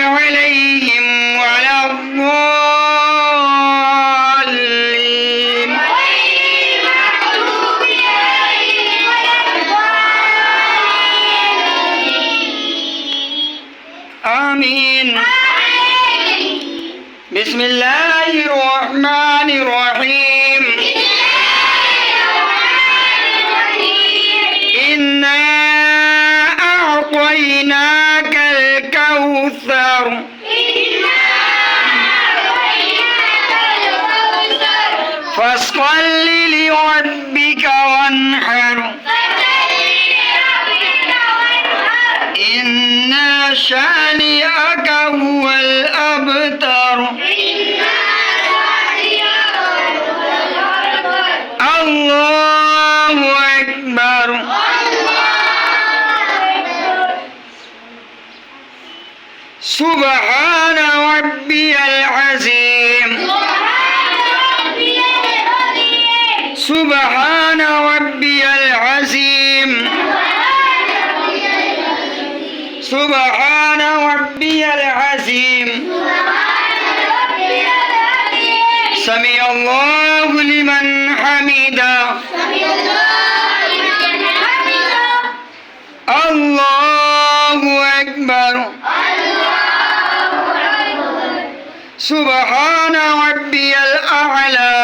عليهم ولا الضالين آمين. بسم الله الرحمن الرحيم. إنا أعطيناك الكوثر فاصل لربك وانحر إن شانئك هو الأبتر. الله أكبر. سبحان ربي العظيم. سبحان ربي العظيم. سبحان ربي العظيم. سمع الله لمن حمده. الله أكبر. سبحان ربي الأعلى.